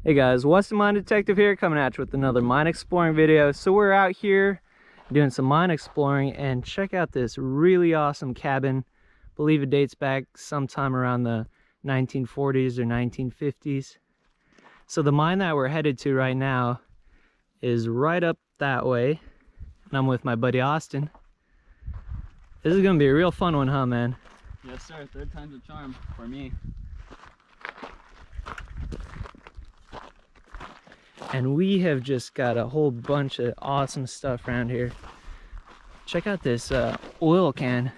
Hey guys, what's the Mine Detective here, coming at you with another mine exploring video. So we're out here doing some mine exploring, and check out this really awesome cabin. I believe it dates back sometime around the 1940s or 1950s. So the mine that we're headed to right now is right up that way, and I'm with my buddy Austin. This is gonna be a real fun one, huh, man? Yes sir, third time's a charm for me. And we have just got a whole bunch of awesome stuff around here. Check out this oil can.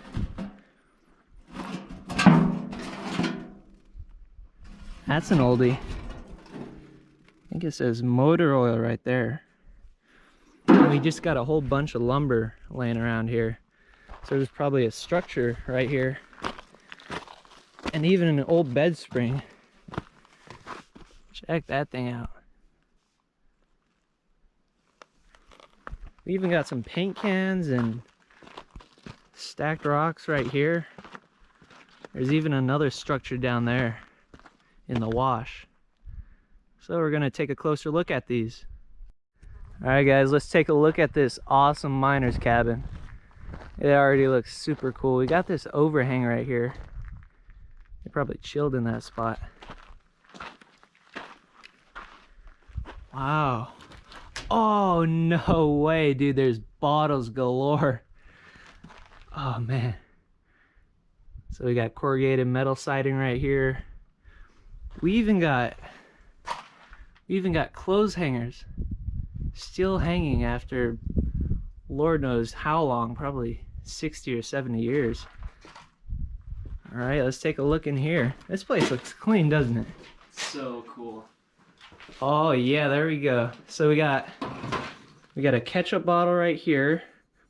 That's an oldie. I think it says motor oil right there. And we just got a whole bunch of lumber laying around here. So there's probably a structure right here. And even an old bed spring. Check that thing out. We even got some paint cans and stacked rocks right here. There's even another structure down there in the wash. So we're gonna take a closer look at these. All right guys, let's take a look at this awesome miner's cabin. It already looks super cool. We got this overhang right here. They probably chilled in that spot. Wow. Oh, no way, dude. There's bottles galore. Oh, man. So we got corrugated metal siding right here. We even got clothes hangers still hanging after Lord knows how long, probably 60 or 70 years. All right, let's take a look in here. This place looks clean, doesn't it? So cool. Oh yeah, there we go. So we got a ketchup bottle right here.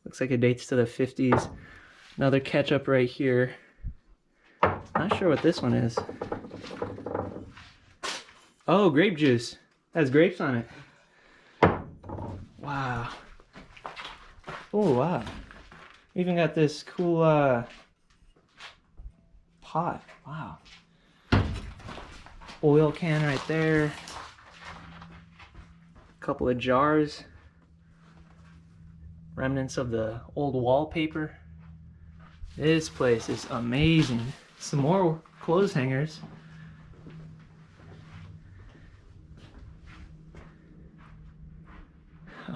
Looks like it dates to the 50s. Another ketchup right here. Not sure what this one is. Oh, grape juice. Has grapes on it. Wow. Oh wow. We even got this cool pot. Wow. Oil can right there. Couple of jars, remnants of the old wallpaper. This place is amazing. Some more clothes hangers.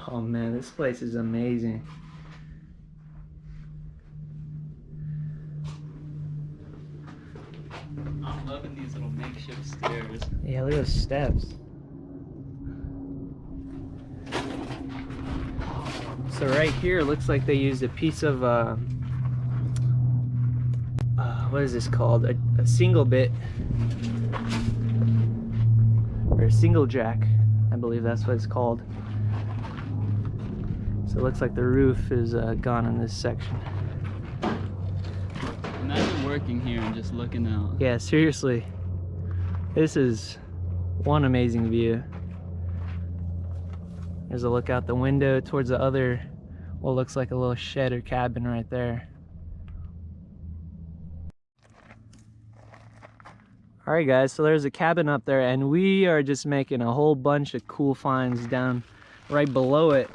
Oh man, this place is amazing. I'm loving these little makeshift stairs. Yeah, look at those steps. So right here, it looks like they used a piece of, what is this called? A single bit, or a single jack, I believe that's what it's called. So it looks like the roof is gone in this section. Imagine working here and just looking out. Yeah, seriously. This is one amazing view. There's a look out the window towards the other, what looks like a little shed or cabin right there. Alright guys, so there's a cabin up there, and we are just making a whole bunch of cool finds down right below it.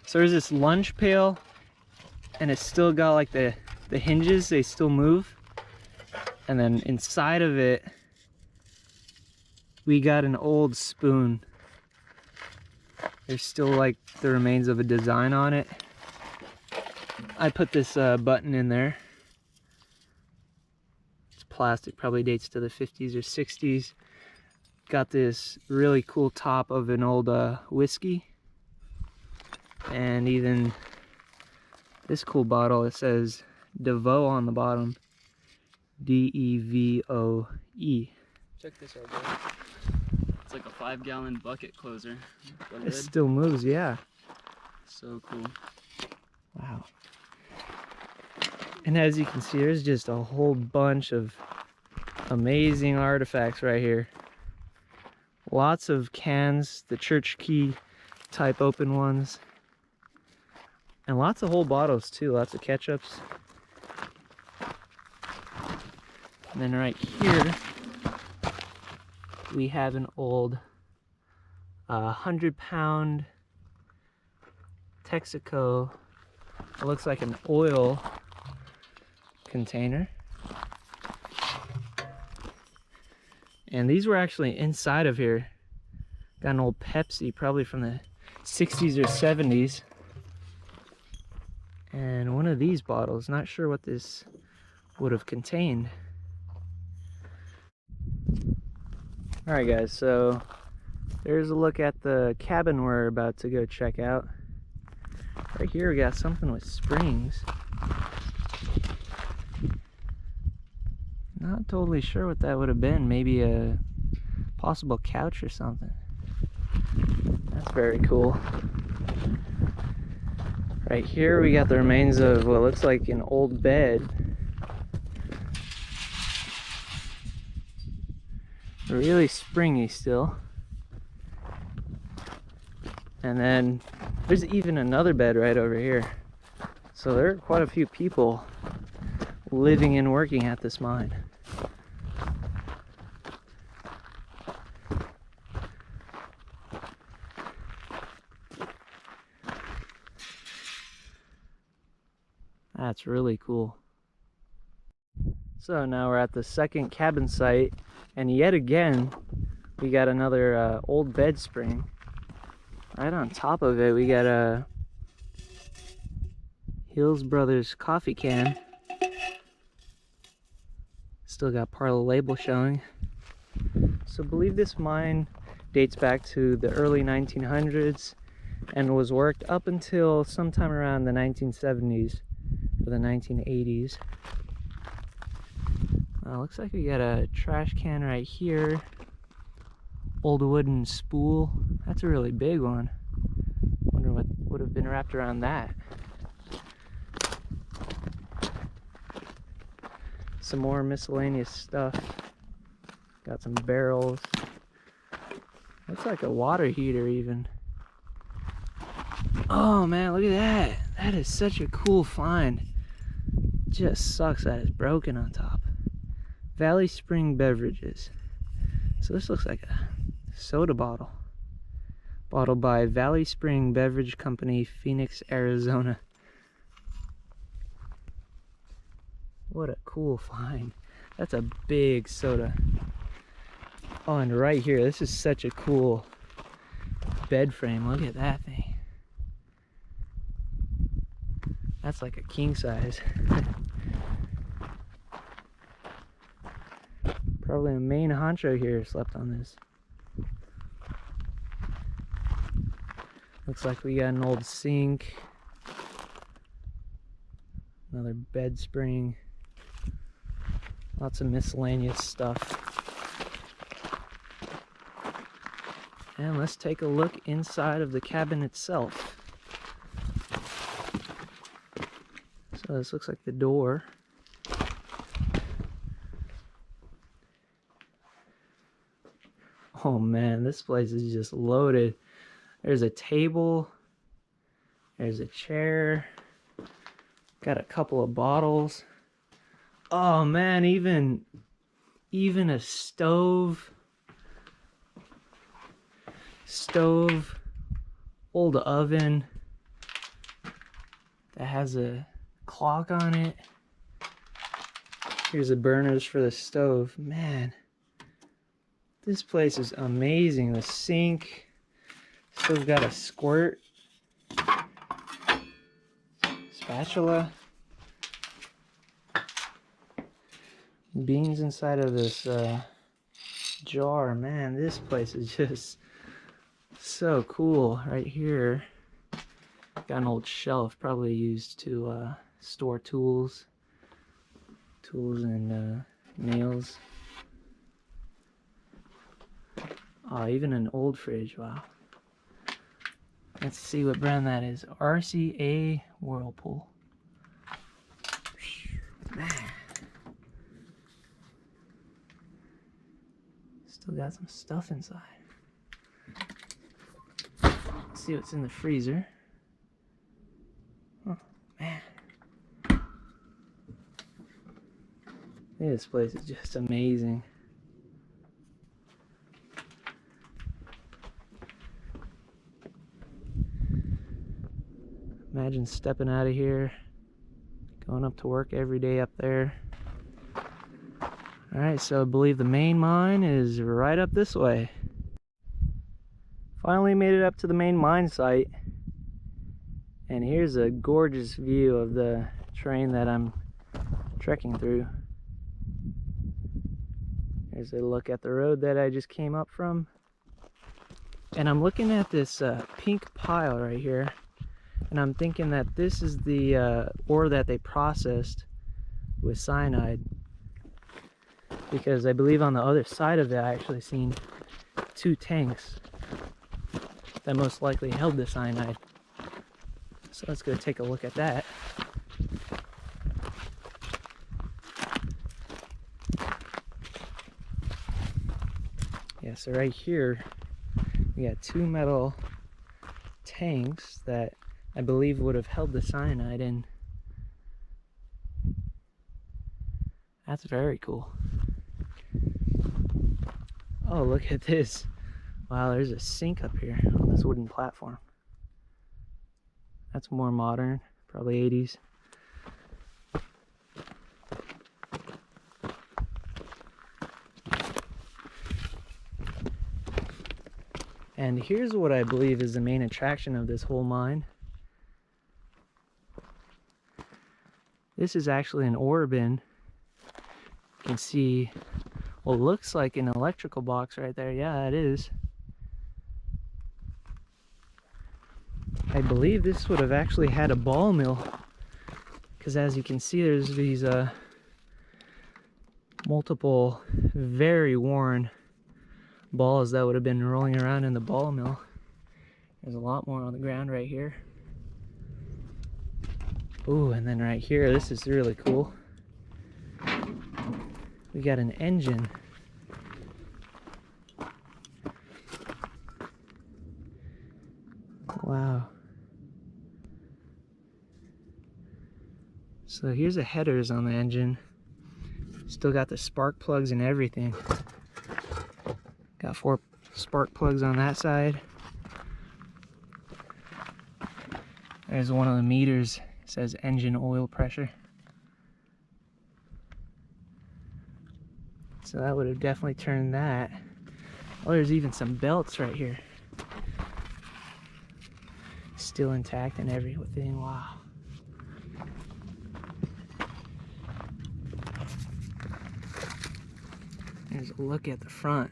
So there's this lunch pail, and it's still got like the hinges, they still move. And then inside of it, we got an old spoon. There's still like the remains of a design on it. I put this button in there. It's plastic, probably dates to the 50s or 60s. Got this really cool top of an old whiskey. And even this cool bottle, it says DeVoe on the bottom. D-E-V-O-E. Check this out, bro. It's like a 5-gallon bucket closer. It still moves, yeah. So cool. Wow. And as you can see, there's just a whole bunch of amazing artifacts right here. Lots of cans, the church key type open ones. And lots of whole bottles too, lots of ketchups. And then right here, we have an old 100-pound Texaco. It looks like an oil container. And these were actually inside of here. Got an old Pepsi, probably from the 60s or 70s. And one of these bottles, not sure what this would have contained. Alright guys, so there's a look at the cabin we're about to go check out. Right here we got something with springs. Not totally sure what that would have been. Maybe a possible couch or something. That's very cool. Right here we got the remains of what looks like an old bed. Really springy still. And then there's even another bed right over here. So there are quite a few people living and working at this mine. That's really cool. So now we're at the second cabin site, and yet again we got another old bed spring. Right on top of it we got a Hills Brothers coffee can. Still got part of the label showing. So I believe this mine dates back to the early 1900s and was worked up until sometime around the 1970s or the 1980s. Looks like we got a trash can right here. Old wooden spool. That's a really big one. Wonder what would have been wrapped around that. Some more miscellaneous stuff. Got some barrels. Looks like a water heater even. Oh man, look at that. That is such a cool find. Just sucks that it's broken on top. Valley Spring Beverages. So this looks like a soda bottle. Bottled by Valley Spring Beverage Company, Phoenix, Arizona. What a cool find. That's a big soda. Oh, and right here, this is such a cool bed frame. Look at that thing. That's like a king size. Probably a main honcho here slept on this. Looks like we got an old sink. Another bed spring. Lots of miscellaneous stuff. And let's take a look inside of the cabin itself. So this looks like the door. Oh man, this place is just loaded. There's a table. There's a chair. Got a couple of bottles. Oh man, even a stove. Old oven that has a clock on it. Here's the burners for the stove. Man, this place is amazing. The sink still got a squirt. Spatula. Beans inside of this jar. Man, this place is just so cool. Right here got an old shelf, probably used to store tools and nails. Oh, even an old fridge. Wow. Let's see what brand that is. RCA Whirlpool. Man. Still got some stuff inside. Let's see what's in the freezer. Oh, man. This place is just amazing. Imagine stepping out of here, going up to work every day up there. Alright, so I believe the main mine is right up this way. Finally made it up to the main mine site. And here's a gorgeous view of the terrain that I'm trekking through. There's a look at the road that I just came up from. And I'm looking at this pink pile right here. And I'm thinking that this is the ore that they processed with cyanide. Because I believe on the other side of it I actually seen 2 tanks that most likely held the cyanide. So let's go take a look at that. Yeah, so right here we got 2 metal tanks that I believe would have held the cyanide in. That's very cool. Oh, look at this. Wow, there's a sink up here on this wooden platform. That's more modern, probably 80s. And here's what I believe is the main attraction of this whole mine. This is actually an ore bin. You can see what looks like an electrical box right there. Yeah, it is. I believe this would have actually had a ball mill, because as you can see there's these multiple very worn balls that would have been rolling around in the ball mill. There's a lot more on the ground right here. Ooh, and then right here, this is really cool. We got an engine. Wow. So here's the headers on the engine. Still got the spark plugs and everything. Got 4 spark plugs on that side. There's one of the meters. It says engine oil pressure. So that would have definitely turned that. Oh, there's even some belts right here. Still intact and everything. Wow. There's a look at the front.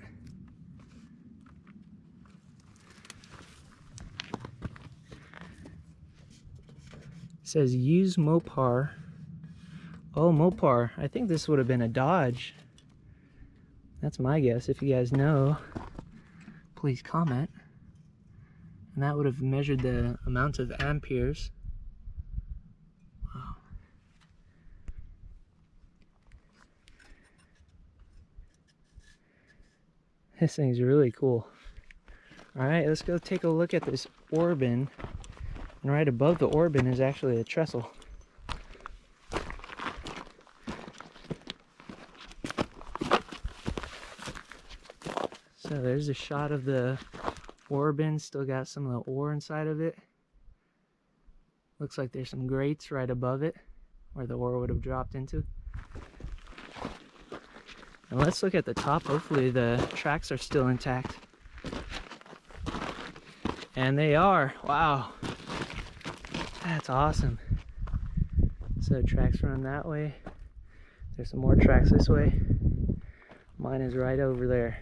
It says use Mopar. Oh, Mopar. I think this would have been a Dodge. That's my guess. If you guys know, please comment. And that would have measured the amount of amperes. Wow. This thing's really cool. Alright, let's go take a look at this ore bin. And right above the ore bin is actually a trestle. So there's a shot of the ore bin. Still got some of the ore inside of it. Looks like there's some grates right above it where the ore would have dropped into. And let's look at the top. Hopefully the tracks are still intact. And they are. Wow. That's awesome. So tracks run that way. There's some more tracks this way. Mine is right over there.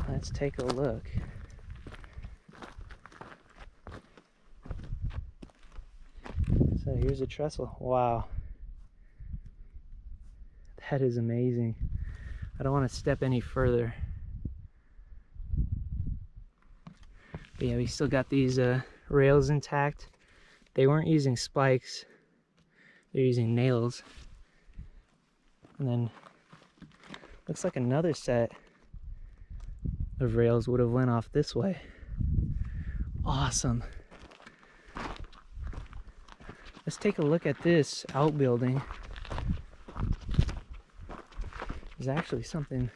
Let's take a look. So here's a trestle. Wow. That is amazing. I don't want to step any further. But yeah, we still got these rails intact. They weren't using spikes. They're using nails. And then looks like another set of rails would have went off this way. Awesome. Let's take a look at this outbuilding. There's actually something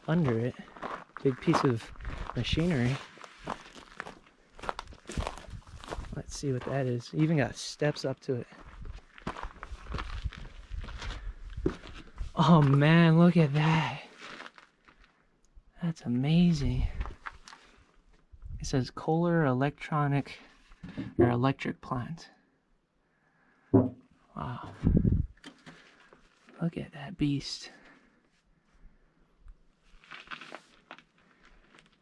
under it. Big piece of machinery. Let's see what that is. Even got steps up to it. Oh man, look at that. That's amazing. It says Kohler electric plant. Wow. Look at that beast.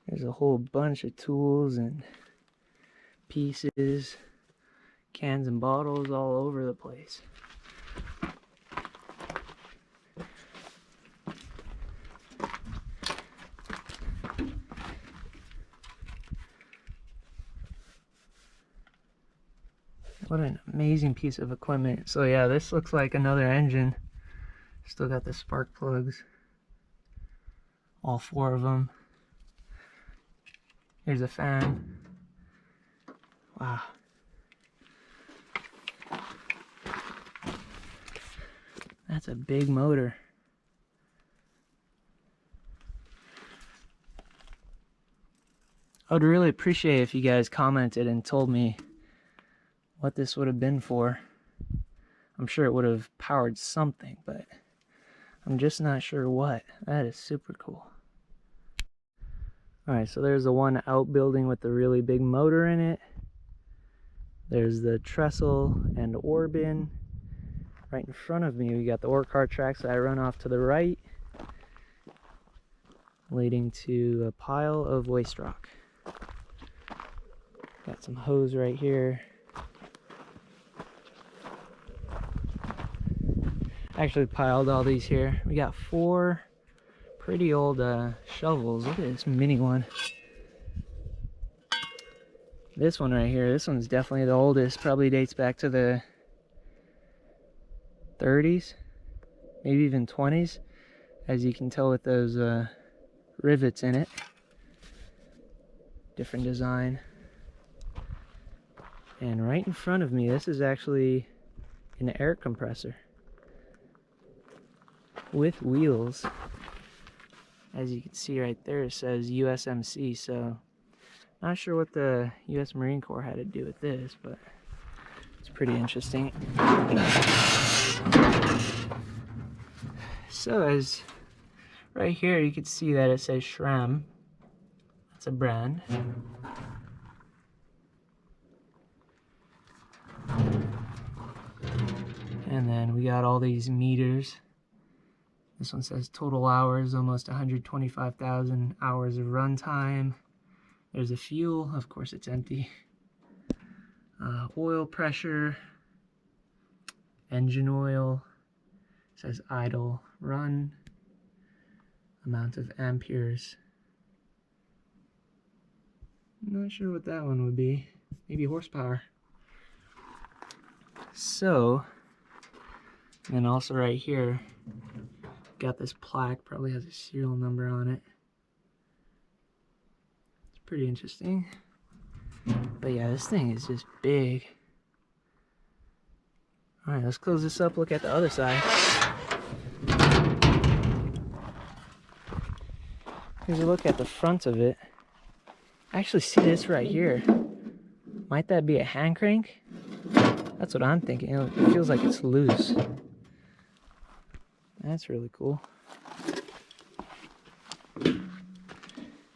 There's a whole bunch of tools and pieces, cans and bottles all over the place. What an amazing piece of equipment. So yeah, this looks like another engine. Still got the spark plugs. All 4 of them. Here's a fan. Wow. That's a big motor. I would really appreciate if you guys commented and told me what this would have been for. I'm sure it would have powered something, but I'm just not sure what. That is super cool. Alright, so there's the one outbuilding with the really big motor in it. There's the trestle and ore bin. Right in front of me, we got the ore cart tracks that I run off to the right, leading to a pile of waste rock. Got some hose right here. Actually piled all these here. We got 4 pretty old shovels. Look at this mini one. This one right here, this one's definitely the oldest. Probably dates back to the 30s, maybe even 20s, as you can tell with those rivets in it. Different design. And right in front of me, this is actually an air compressor with wheels. As you can see right there, it says USMC, so not sure what the US Marine Corps had to do with this, but it's pretty interesting. So as right here, you can see that it says SRAM. That's a brand. And then we got all these meters. This one says total hours, almost 125,000 hours of runtime. There's a fuel, of course it's empty. Oil pressure, engine oil, it says idle, run, amount of amperes. I'm not sure what that one would be. Maybe horsepower. So, and then also right here, got this plaque, probably has a serial number on it. It's pretty interesting. But yeah, this thing is just big. Alright, let's close this up, look at the other side. Here's a look at the front of it. I actually see this right here. Might that be a hand crank? That's what I'm thinking. It feels like it's loose. That's really cool.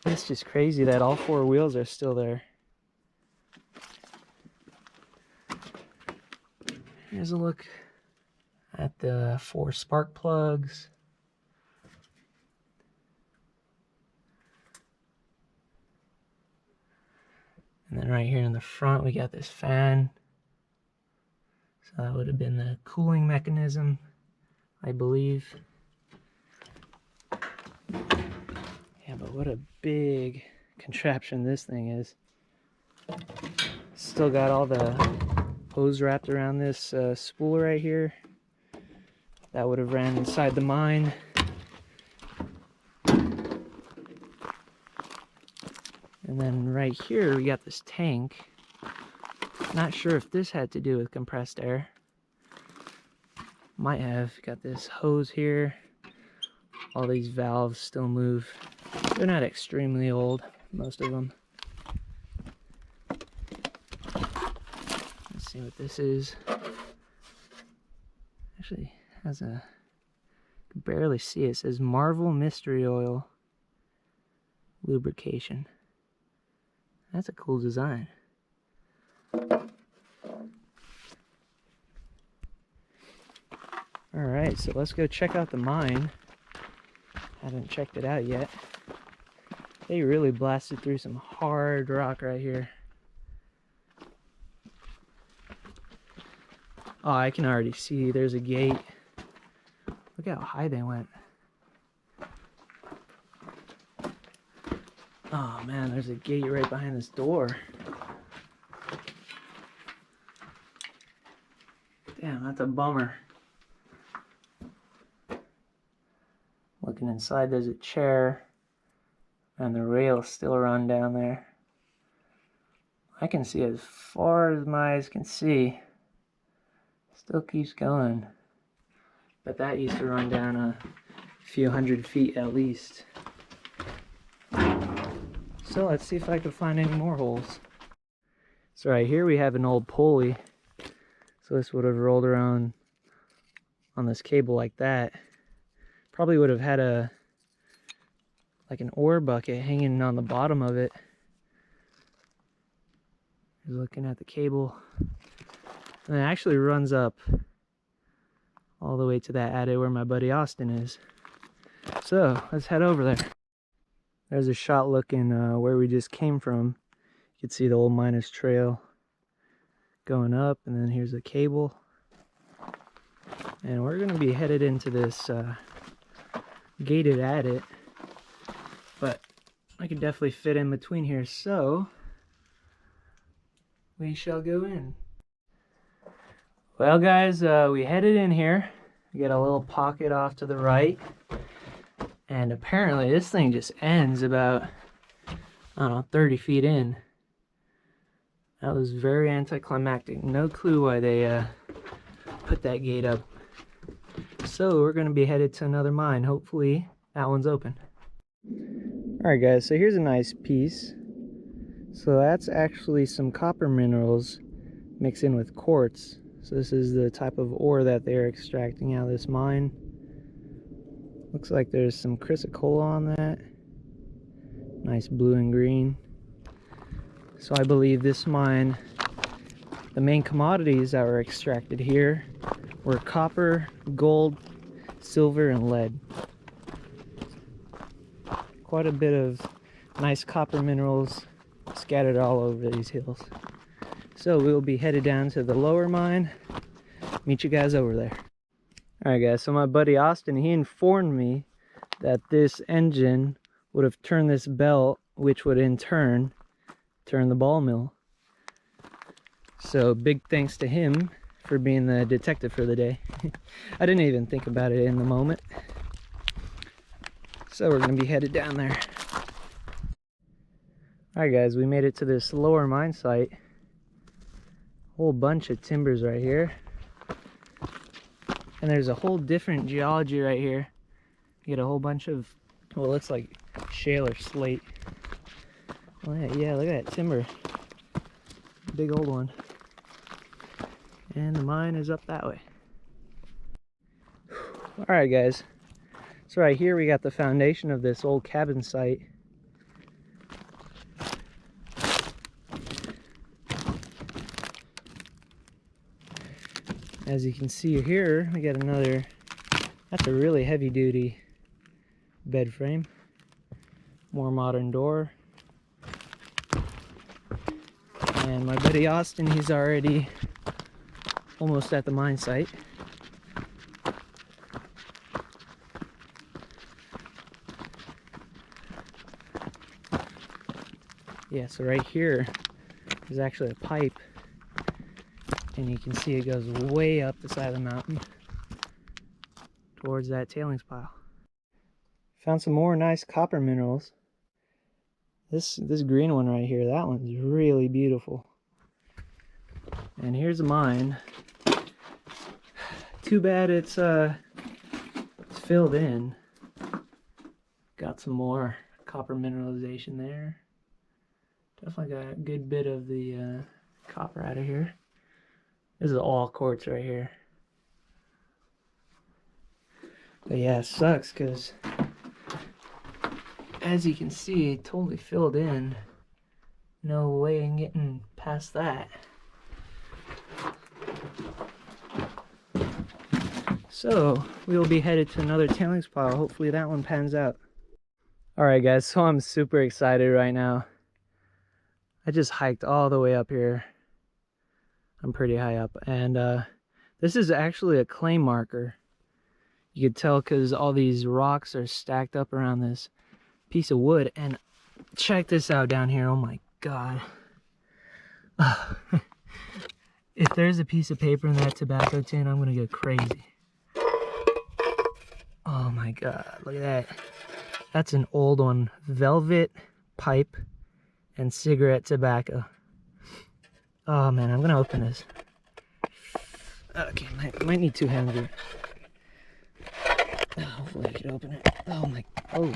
It's just crazy that all 4 wheels are still there. Here's a look at the 4 spark plugs. And then right here in the front, we got this fan. So that would have been the cooling mechanism, I believe. Yeah, but what a big contraption this thing is. Still got all the hose wrapped around this spool right here. That would have ran inside the mine. And then right here we got this tank. Not sure if this had to do with compressed air. Might have. Got this hose here. All these valves still move. They're not extremely old, most of them. Let's see what this is. Actually has a, I can barely see it. It says Marvel Mystery Oil Lubrication. That's a cool design. Alright, so let's go check out the mine. Haven't checked it out yet. They really blasted through some hard rock right here. Oh, I can already see there's a gate. Look how high they went. Oh man, there's a gate right behind this door. Damn, that's a bummer. Looking inside, there's a chair and the rail's still run down there. I can see as far as my eyes can see. Still keeps going. But that used to run down a few hundred feet at least. So let's see if I can find any more holes. So right here we have an old pulley. So this would have rolled around on this cable like that. Probably would have had a like an ore bucket hanging on the bottom of it. Just looking at the cable. And it actually runs up all the way to that attic where my buddy Austin is. So let's head over there. There's a shot looking where we just came from. You can see the old miners trail going up, and then here's the cable. And we're gonna be headed into this gated attic, but I could definitely fit in between here, so we shall go in. Well guys, we headed in here. We got a little pocket off to the right, and apparently this thing just ends about, I don't know, 30 feet in. That was very anticlimactic. No clue why they put that gate up. So we're gonna be headed to another mine. Hopefully that one's open. Alright guys, so here's a nice piece. So that's actually some copper minerals mixed in with quartz. So this is the type of ore that they're extracting out of this mine. Looks like there's some chrysocolla on that. Nice blue and green. So I believe this mine, the main commodities that were extracted here were copper, gold, silver, and lead. Quite a bit of nice copper minerals scattered all over these hills. So we'll be headed down to the lower mine. Meet you guys over there. Alright guys, so my buddy Austin, he informed me that this engine would have turned this belt, which would in turn turn the ball mill. So big thanks to him for being the detective for the day. I didn't even think about it in the moment. So we're gonna be headed down there. Alright guys, we made it to this lower mine site. Whole bunch of timbers right here. And there's a whole different geology right here. You get a whole bunch of, well, it looks like shale or slate. Oh yeah, look at that timber. Big old one. And the mine is up that way. Alright guys, so right here we got the foundation of this old cabin site. As you can see here, we got another, that's a really heavy duty bed frame. More modern door. And my buddy Austin, he's already almost at the mine site. Yeah, so right here is actually a pipe. And you can see it goes way up the side of the mountain towards that tailings pile. Found some more nice copper minerals. This green one right here, that one's really beautiful. And here's a mine. Too bad it's filled in. Got some more copper mineralization there. Definitely got a good bit of the copper out of here. This is all quartz right here. But yeah, it sucks because as you can see, it totally filled in. No way in getting past that. So we will be headed to another tailings pile. Hopefully that one pans out. Alright guys, so I'm super excited right now. I just hiked all the way up here. I'm pretty high up, and this is actually a clay marker. You could tell because all these rocks are stacked up around this piece of wood. And check this out down here. Oh my god. If there's a piece of paper in that tobacco tin, I'm gonna go crazy. Oh my god, look at that. That's an old one. Velvet pipe and cigarette tobacco. Oh man, I'm gonna open this. Okay, might need two hands here. Oh, hopefully I can open it. Oh my, oh.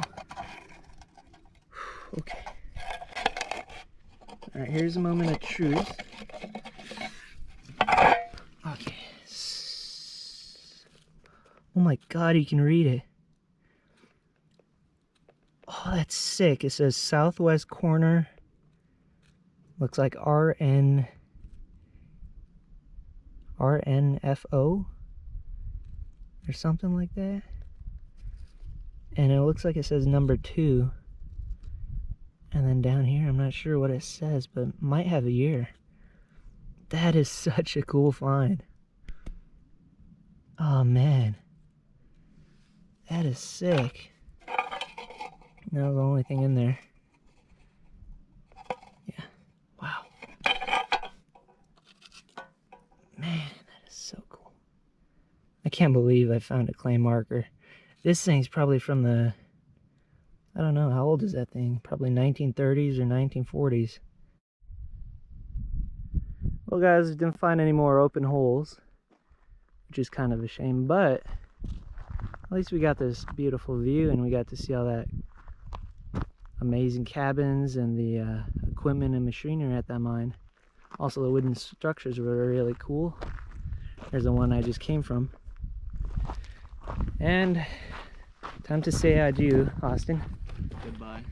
Okay. Alright, here's a moment of truth. Okay. Oh my god, you can read it. Oh, that's sick. It says southwest corner. Looks like RNFO or something like that. And it looks like it says number 2. And then down here, I'm not sure what it says, but it might have a year. That is such a cool find. Oh man. That is sick. That was the only thing in there. Yeah. Wow. Man, that is so cool. I can't believe I found a clay marker. This thing's probably from the, I don't know, how old is that thing? Probably 1930s or 1940s. Well guys, we didn't find any more open holes, which is kind of a shame, but at least we got this beautiful view and we got to see all that amazing cabins and the equipment and machinery at that mine. Also the wooden structures were really cool. There's the one I just came from. And time to say adieu, Austin. Goodbye.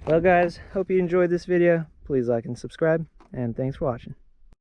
Well guys, hope you enjoyed this video. Please like and subscribe, and thanks for watching.